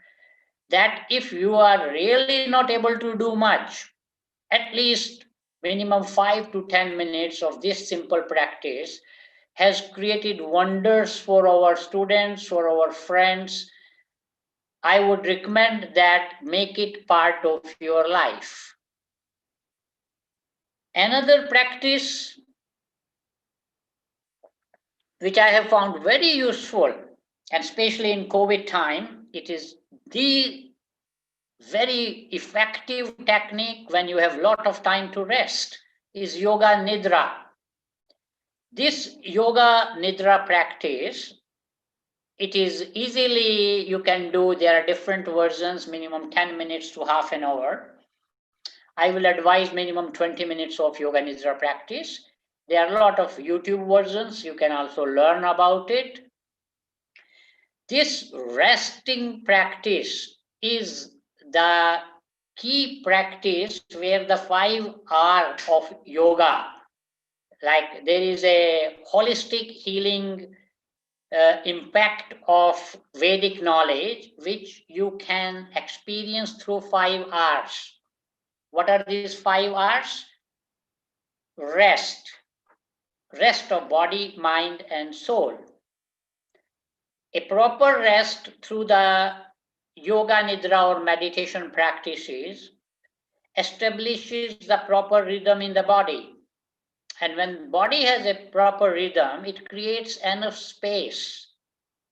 that if you are really not able to do much, at least minimum 5 to 10 minutes of this simple practice has created wonders for our students, for our friends. I would recommend that make it part of your life. Another practice which I have found very useful, and especially in COVID time, it is the very effective technique when you have a lot of time to rest, is yoga nidra. This yoga nidra practice, it is easily you can do, there are different versions, minimum 10 minutes to half an hour. I will advise minimum 20 minutes of yoga nidra practice. There are a lot of YouTube versions, you can also learn about it. This resting practice is the key practice where the 5 R of yoga, like there is a holistic healing impact of Vedic knowledge, which you can experience through 5 Rs. What are these 5 Rs? Rest of body, mind, and soul. A proper rest through the yoga nidra or meditation practices establishes the proper rhythm in the body. And when body has a proper rhythm, it creates enough space.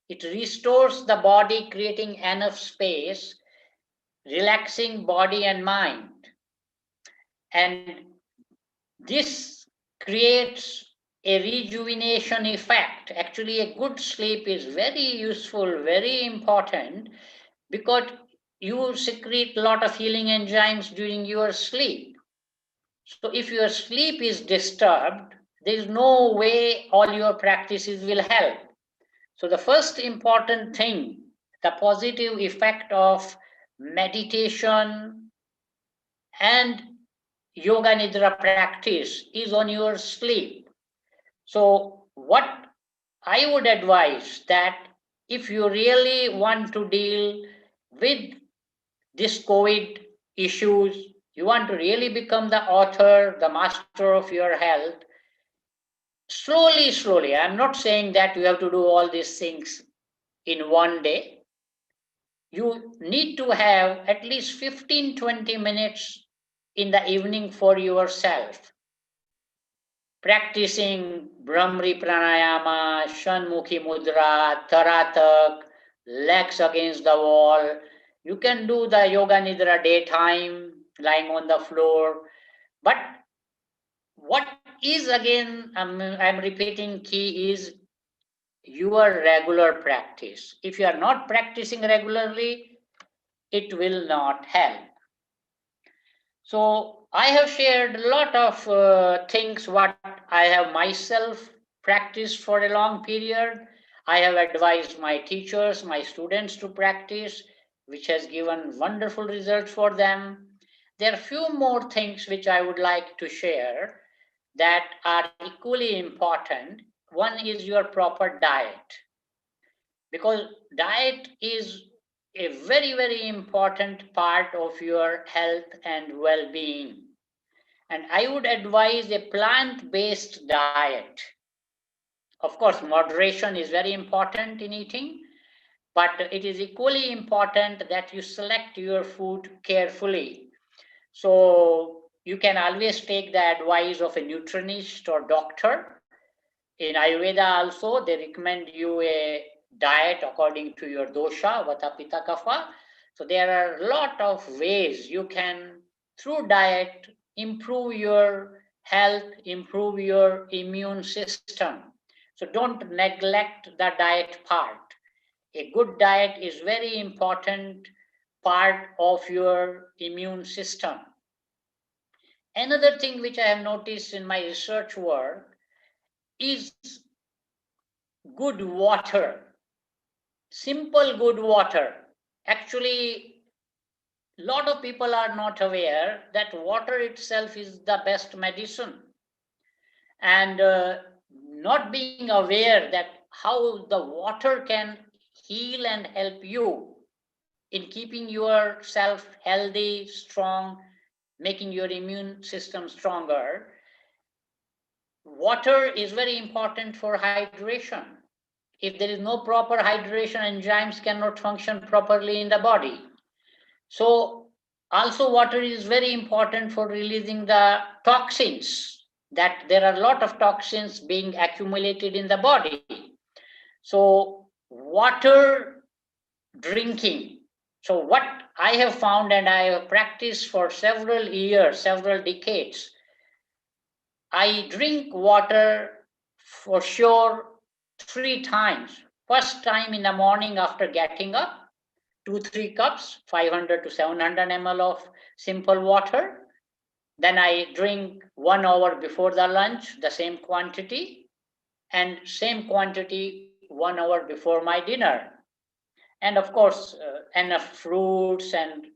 It restores the body, creating enough space, relaxing body and mind. And this creates a rejuvenation effect. Actually, a good sleep is very useful, very important, because you secrete a lot of healing enzymes during your sleep. So if your sleep is disturbed, there is no way all your practices will help. So the first important thing, the positive effect of meditation and yoga nidra practice is on your sleep. So what I would advise that if you really want to deal with this COVID issues, you want to really become the author, the master of your health, slowly, I'm not saying that you have to do all these things in one day. You need to have at least 15-20 minutes in the evening for yourself, practicing Brhamri Pranayama, Shanmukhi Mudra, Taratak, legs against the wall. You can do the yoga nidra daytime, lying on the floor. But what is, again, I'm repeating, key is your regular practice. If you are not practicing regularly, it will not help. So I have shared a lot of things what I have myself practiced for a long period. I have advised my teachers, my students to practice, which has given wonderful results for them. There are few more things which I would like to share that are equally important. One is your proper diet, because diet is a very important part of your health and well-being. And I would advise a plant-based diet. Of course, moderation is very important in eating, but it is equally important that you select your food carefully. So you can always take the advice of a nutritionist or doctor. In Ayurveda also, they recommend you a diet according to your dosha, vata, pitta, kapha. So there are a lot of ways you can, through diet, improve your health, improve your immune system. So don't neglect the diet part. A good diet is very important part of your immune system. Another thing which I have noticed in my research work is good water, simple good water. Actually, a lot of people are not aware that water itself is the best medicine. And not being aware that how the water can heal and help you in keeping yourself healthy, strong, making your immune system stronger. Water is very important for hydration. If there is no proper hydration, enzymes cannot function properly in the body. So also water is very important for releasing the toxins, that there are a lot of toxins being accumulated in the body. So water drinking. So what I have found, and I have practiced for several years, several decades, I drink water for sure 3 times. First time in the morning after getting up, 2-3 cups, 500 to 700 ml of simple water. Then I drink 1 hour before the lunch, the same quantity, and same quantity 1 hour before my dinner. And of course, enough fruits and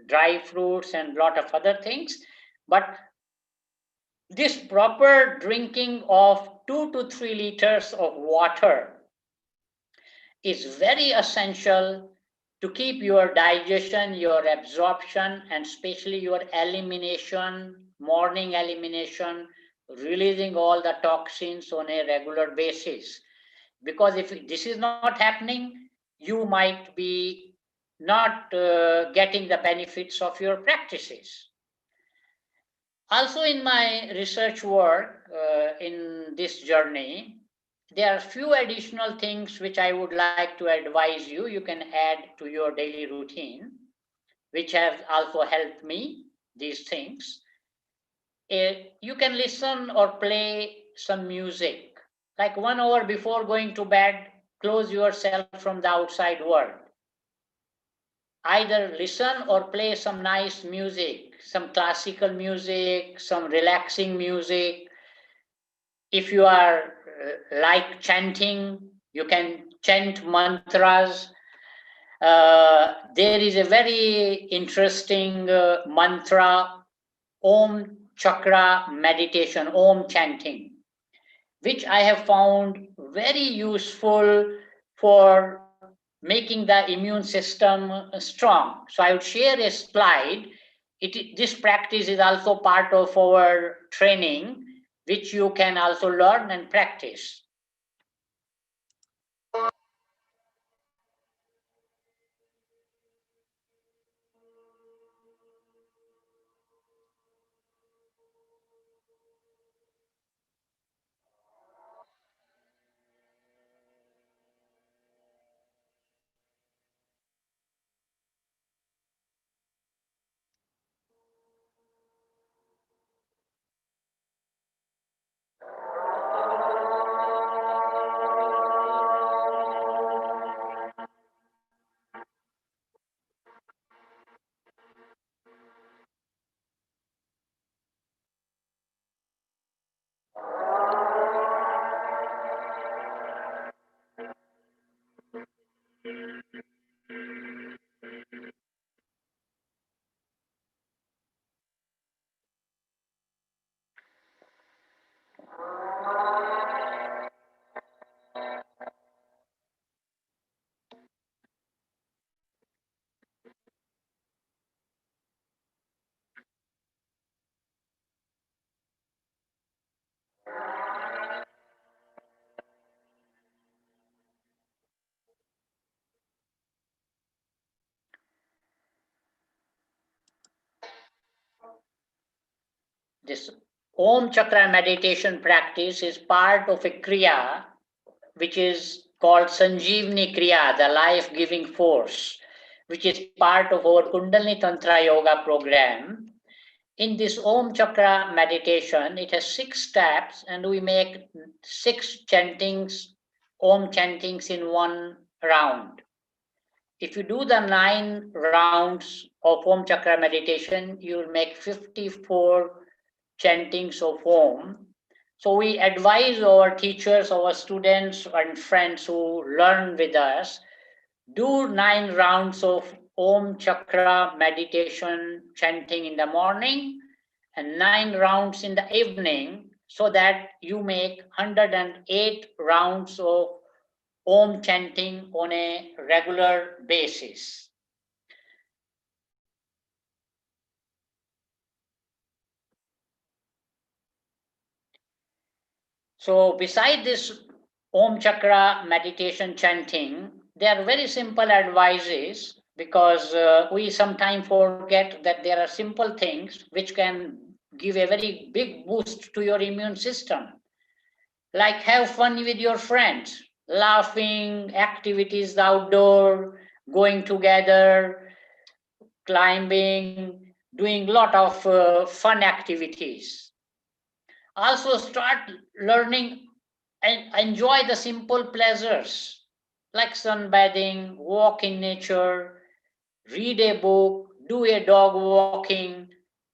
dry fruits and a lot of other things. But this proper drinking of 2 to 3 liters of water is very essential to keep your digestion, your absorption, and especially your elimination, morning elimination, releasing all the toxins on a regular basis. Because if this is not happening, you might be not getting the benefits of your practices. Also in my research work in this journey, there are few additional things which I would like to advise you. You can add to your daily routine, which have also helped me, these things. You can listen or play some music. Like 1 hour before going to bed, close yourself from the outside world. Either listen or play some nice music, some classical music, some relaxing music. If you are like chanting, you can chant mantras. There is a very interesting mantra, Om Chakra Meditation, Om chanting, which I have found very useful for making the immune system strong. So I would share a slide. This practice is also part of our training, which you can also learn and practice. This Om Chakra meditation practice is part of a Kriya, which is called Sanjeevani Kriya, the life-giving force, which is part of our Kundalini Tantra Yoga program. In this Om Chakra meditation, it has 6 steps, and we make 6 chantings, Om chantings in one round. If you do the 9 rounds of Om Chakra meditation, you will make 54 chantings of Om. So we advise our teachers, our students and friends who learn with us, do 9 rounds of Om Chakra meditation chanting in the morning and 9 rounds in the evening. so that you make 108 rounds of Om chanting on a regular basis. So beside this Om Chakra meditation chanting, there are very simple advices, because we sometimes forget that there are simple things which can give a very big boost to your immune system. Like have fun with your friends, laughing, activities outdoor, going together, climbing, doing lot of fun activities. Also start learning and enjoy the simple pleasures like sunbathing, walk in nature, read a book, do a dog walking.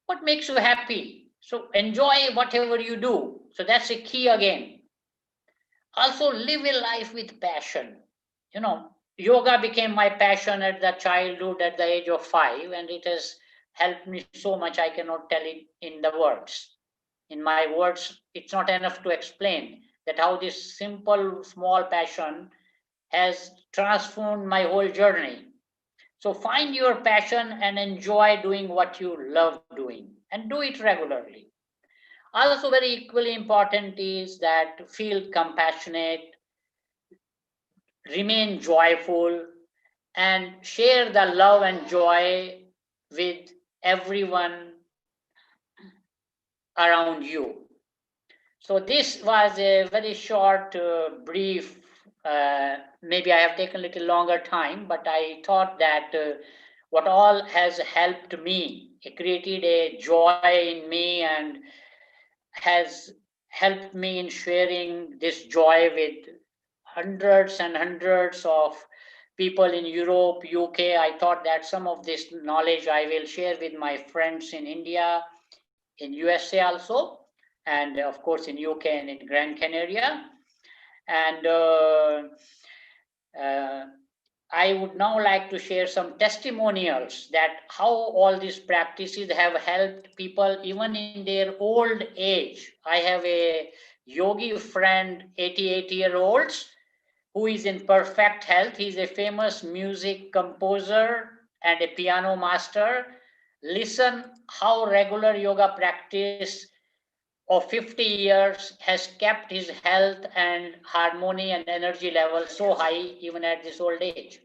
What makes you happy? So enjoy whatever you do. So that's a key again. Also live a life with passion. Yoga became my passion at the childhood at the age of 5, and it has helped me so much I cannot tell it in the words. In my words, it's not enough to explain that how this simple small passion has transformed my whole journey. So find your passion and enjoy doing what you love doing, and do it regularly. Also very equally important is that feel compassionate, remain joyful, and share the love and joy with everyone around you. So this was a very short, brief. Maybe I have taken a little longer time, but I thought that what all has helped me, it created a joy in me and has helped me in sharing this joy with hundreds and hundreds of people in Europe, UK. I thought that some of this knowledge I will share with my friends in India, in USA also, and of course in UK and in Gran Canaria. And I would now like to share some testimonials that how all these practices have helped people even in their old age. I have a yogi friend, 88-year-olds, who is in perfect health. He's a famous music composer and a piano master. Listen how regular yoga practice of 50 years has kept his health and harmony and energy level so high even at this old age.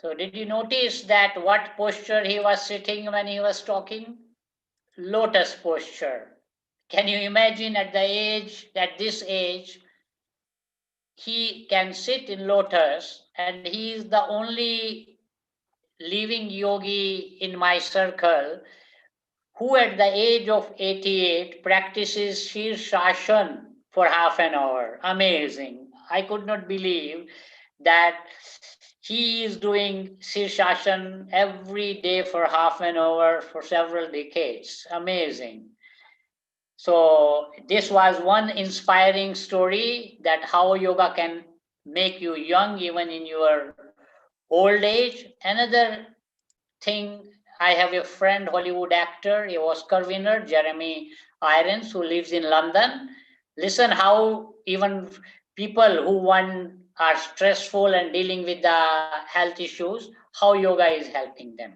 So did you notice that what posture he was sitting when he was talking? Lotus posture. Can you imagine at this age, he can sit in lotus, and he is the only living yogi in my circle who at the age of 88 practices Shirshasana for half an hour. Amazing. I could not believe that he is doing Shirshasana every day for half an hour for several decades. Amazing. So this was one inspiring story that how yoga can make you young even in your old age. Another thing, I have a friend, Hollywood actor, a Oscar winner, Jeremy Irons, who lives in London. Listen how even people who are stressful and dealing with the health issues, how yoga is helping them.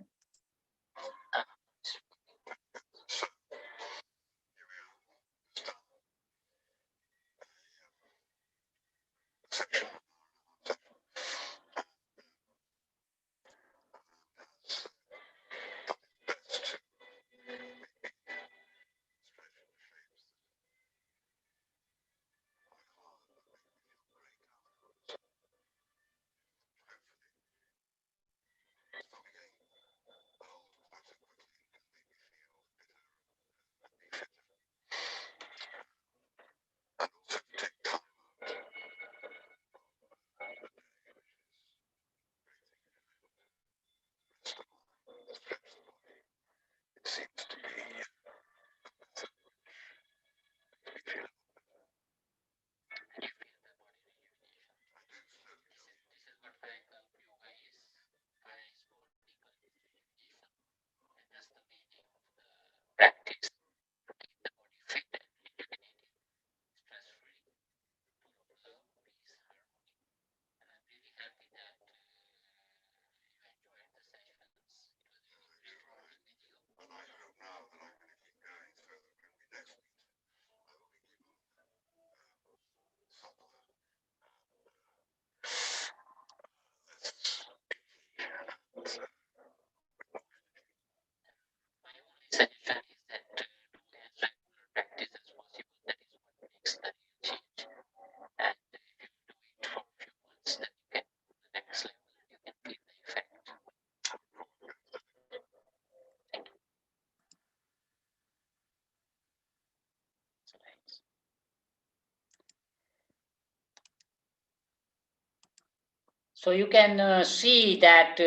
So you can see that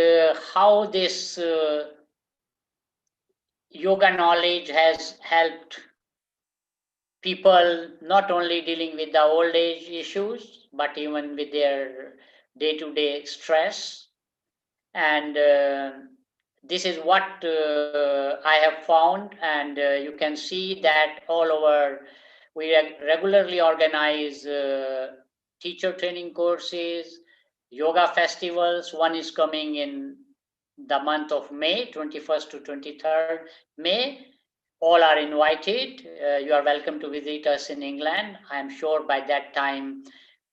how this yoga knowledge has helped people not only dealing with the old age issues, but even with their day-to-day stress. And this is what I have found, and you can see that all over we regularly organize teacher training courses, yoga festivals. One is coming in the month of May, 21st to 23rd May. All are invited. You are welcome to visit us in England. I'm sure by that time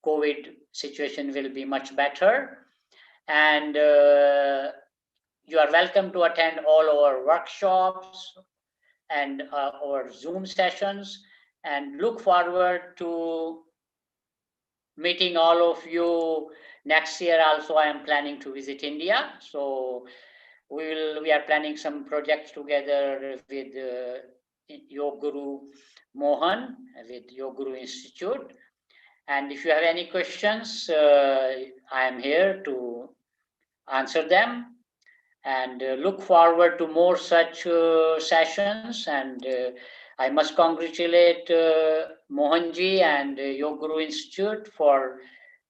COVID situation will be much better. And you are welcome to attend all our workshops and our Zoom sessions, and look forward to meeting all of you next year. Also, I am planning to visit India. So we are planning some projects together with Yoga Guru Mohan with Yoga Guru Institute. And if you have any questions, I am here to answer them. And look forward to more such sessions. And I must congratulate Mohanji and Yoga Guru Institute for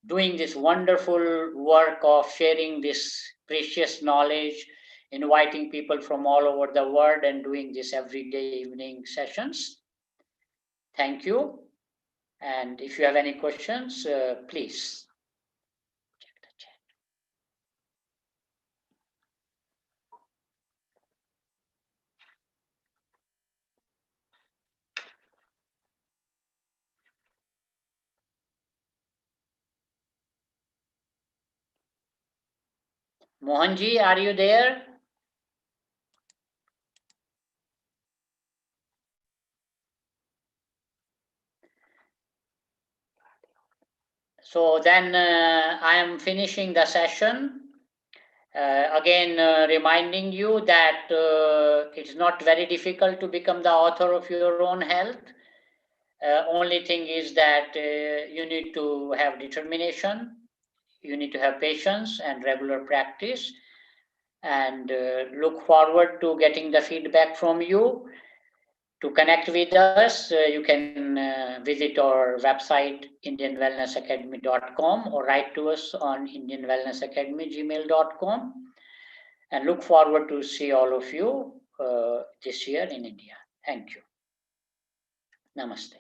doing this wonderful work of sharing this precious knowledge, inviting people from all over the world and doing this everyday evening sessions. Thank you. And if you have any questions, please. Mohanji, are you there? So then I am finishing the session. Again, reminding you that it's not very difficult to become the author of your own health. Only thing is that you need to have determination, you need to have patience and regular practice, and look forward to getting the feedback from you. To connect with us, you can visit our website, indianwellnessacademy.com, or write to us on indianwellnessacademy@gmail.com. And look forward to see all of you this year in India. Thank you. Namaste.